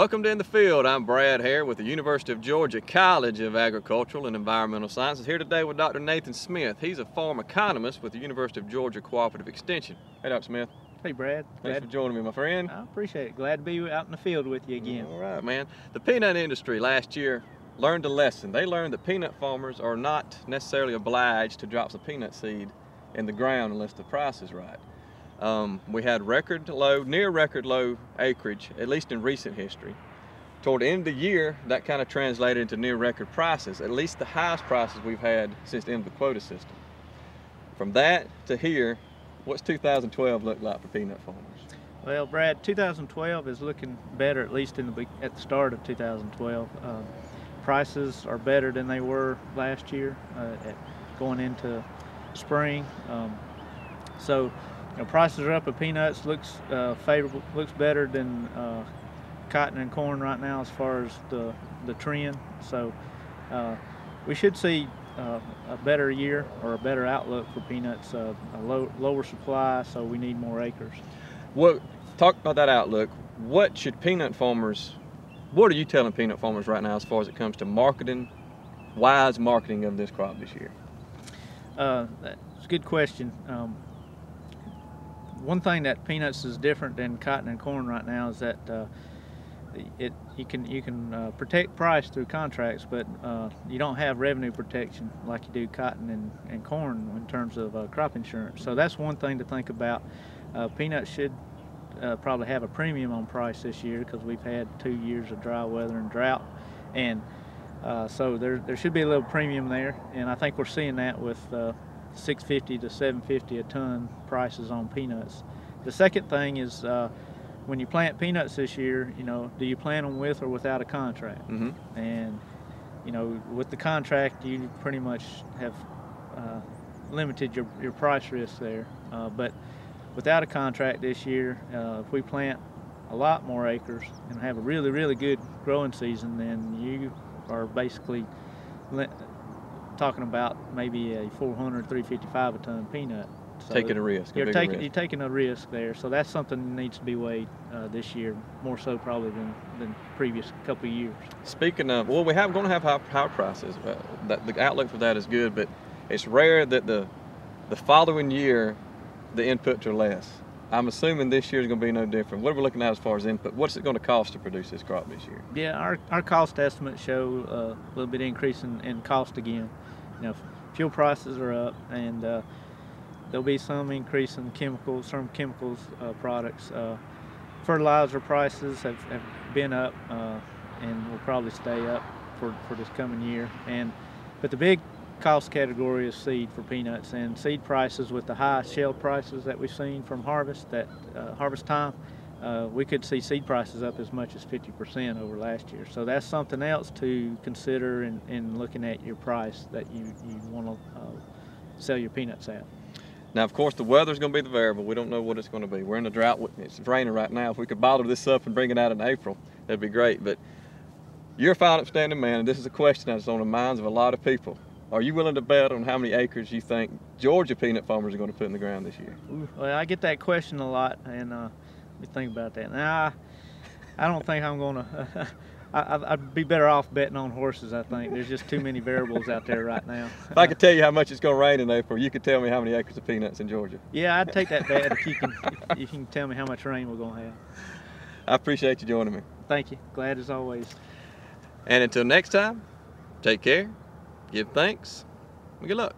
Welcome to In the Field. I'm Brad Hare with the University of Georgia College of Agricultural and Environmental Sciences. Here today with Dr. Nathan Smith. He's a farm economist with the University of Georgia Cooperative Extension. Hey, Dr. Smith. Hey, Brad. Thanks for joining me, my friend. I appreciate it. Glad to be out in the field with you again. All right, man. The peanut industry last year learned a lesson. They learned that peanut farmers are not necessarily obliged to drop some peanut seed in the ground unless the price is right. We had near record low acreage, at least in recent history. Toward the end of the year, that kind of translated into near record prices, at least the highest prices we've had since the end of the quota system. From that to here, what's 2012 look like for peanut farmers? Well, Brad, 2012 is looking better, at least at the start of 2012. Prices are better than they were last year going into spring. Prices are up, but peanuts looks favorable, looks better than cotton and corn right now as far as the trend. So we should see a better year or a better outlook for peanuts, a lower supply, so we need more acres. Well, talk about that outlook. What are you telling peanut farmers right now as far as it comes to wise marketing of this crop this year? That's a good question. One thing that peanuts is different than cotton and corn right now is that you can protect price through contracts, but you don't have revenue protection like you do cotton and corn in terms of crop insurance. So that's one thing to think about. Peanuts should probably have a premium on price this year because we've had 2 years of dry weather and drought, and so there should be a little premium there, and I think we're seeing that with $650 to $750 a ton prices on peanuts. The second thing is when you plant peanuts this year, do you plant them with or without a contract? Mm-hmm. And with the contract, you pretty much have limited your price risk there. But without a contract this year, if we plant a lot more acres and have a really, really good growing season, then you are basically talking about maybe a 400, 355 a ton peanut. So taking a risk. You're taking a risk there. So that's something that needs to be weighed this year, more so probably than previous couple of years. Speaking of, well, we're going to have higher prices. The outlook for that is good, but it's rare that the following year the inputs are less. I'm assuming this year is going to be no different. What are we looking at as far as input? What's it going to cost to produce this crop this year? Yeah, our cost estimates show a little bit increase in cost again. Fuel prices are up, and there'll be some increase in some chemicals products. Fertilizer prices have been up and will probably stay up for this coming year. But the big cost category is seed for peanuts, and seed prices with the high shell prices that we've seen from harvest time, we could see seed prices up as much as 50% over last year. So that's something else to consider in looking at your price that you want to sell your peanuts at. Now, of course, the weather's going to be the variable. We don't know what it's going to be. We're in a drought. It's raining right now. If we could bottle this up and bring it out in April, that'd be great. But you're a fine, upstanding man, and this is a question that's on the minds of a lot of people. Are you willing to bet on how many acres you think Georgia peanut farmers are going to put in the ground this year? Well, I get that question a lot, and let me think about that. Now, I don't think I'm going to. I'd be better off betting on horses, I think. There's just too many variables out there right now. If I could tell you how much it's going to rain in April, you could tell me how many acres of peanuts in Georgia. Yeah, I'd take that bet if you can tell me how much rain we're going to have. I appreciate you joining me. Thank you. Glad as always. And until next time, take care, give thanks, and good luck.